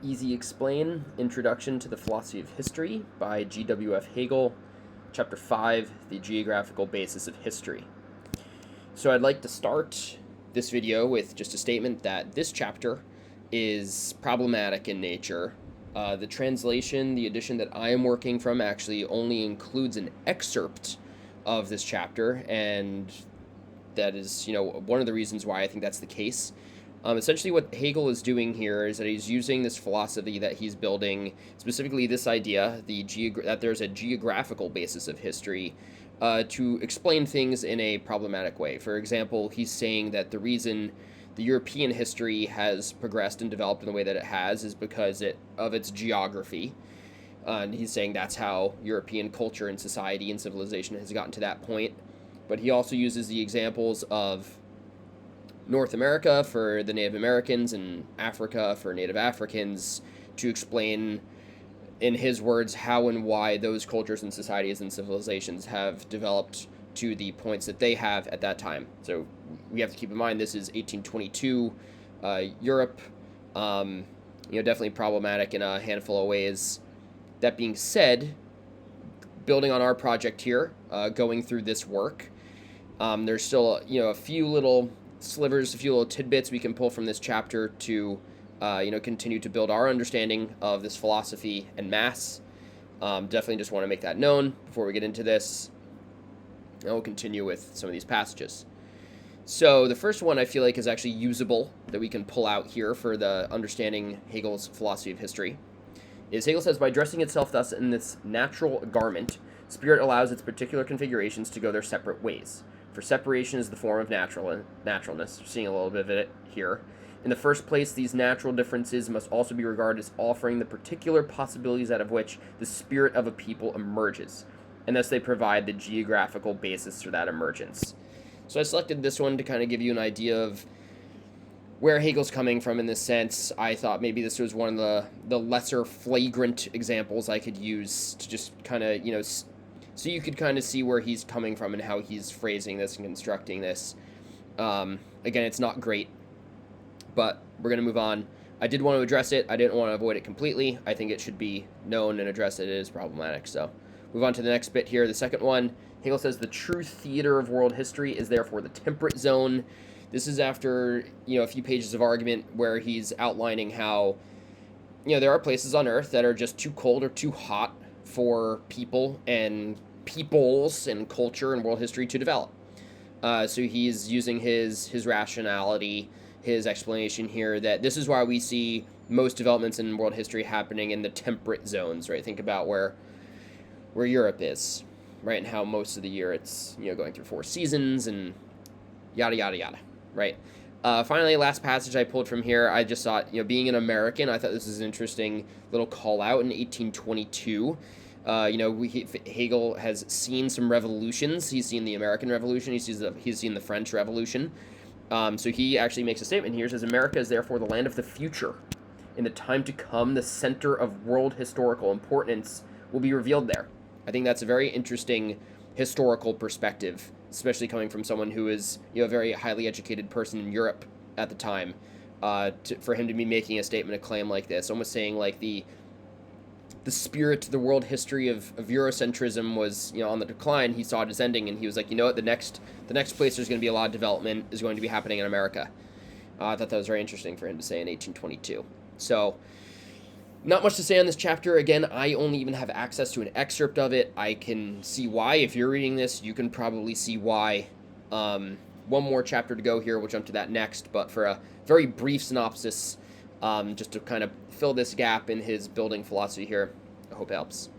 Easy Explain, Introduction to the Philosophy of History by G.W.F. Hegel, Chapter 5, The Geographical Basis of History. So I'd like to start this video with just a statement that this chapter is problematic in nature. The translation, the edition that I am working from, actually only includes an excerpt of this chapter, and that is, one of the reasons why I think that's the case. Essentially, what Hegel is doing here is that he's using this philosophy that he's building, specifically this idea, that there's a geographical basis of history, to explain things in a problematic way. For example, he's saying that the reason the European history has progressed and developed in the way that it has is because of its geography. And he's saying that's how European culture and society and civilization has gotten to that point. But he also uses the examples of North America for the Native Americans and Africa for Native Africans to explain, in his words, how and why those cultures and societies and civilizations have developed to the points that they have at that time. So we have to keep in mind this is 1822 Europe, definitely problematic in a handful of ways. That being said, building on our project here, going through this work, there's still a few little slivers, a few little tidbits we can pull from this chapter to continue to build our understanding of this philosophy en masse. Definitely just want to make that known before we get into this, and we'll continue with some of these passages. So the first one I feel like is actually usable, that we can pull out here for the understanding Hegel's philosophy of history, is Hegel says, by dressing itself thus in this natural garment, spirit allows its particular configurations to go their separate ways. For separation is the form of naturalness. We're seeing a little bit of it here. In the first place, these natural differences must also be regarded as offering the particular possibilities out of which the spirit of a people emerges, and thus they provide the geographical basis for that emergence. So I selected this one to kind of give you an idea of where Hegel's coming from in this sense. I thought maybe this was one of the lesser flagrant examples I could use to just kind of, so you could kind of see where he's coming from and how he's phrasing this and constructing this. Again, it's not great, but we're going to move on. I did want to address it. I didn't want to avoid it completely. I think it should be known and addressed that it is problematic. So move on to the next bit here. The second one, Hegel says the true theater of world history is therefore the temperate zone. This is after, a few pages of argument where he's outlining how, there are places on Earth that are just too cold or too hot for people and peoples and culture and world history to develop. So he's using his rationality, his explanation here that this is why we see most developments in world history happening in the temperate zones, right? Think about where Europe is, right? And how most of the year it's, going through 4 seasons and yada, yada, yada, right? Finally, last passage I pulled from here, I just thought, being an American, I thought this was an interesting little call out in 1822. Hegel has seen some revolutions. He's seen the American Revolution. He's seen the French Revolution. So he actually makes a statement here. He says, America is therefore the land of the future. In the time to come, the center of world historical importance will be revealed there. I think that's a very interesting historical perspective, especially coming from someone who is, a very highly educated person in Europe at the time, for him to be making a statement, a claim like this, almost saying like the spirit, the world history of Eurocentrism was, on the decline. He saw it as ending, and he was like, the next place there's going to be a lot of development is going to be happening in America. I thought that was very interesting for him to say in 1822. So, not much to say on this chapter. Again, I only even have access to an excerpt of it. I can see why. If you're reading this, you can probably see why. One more chapter to go here. We'll jump to that next. But for a very brief synopsis, just to kind of fill this gap in his building philosophy here, I hope it helps.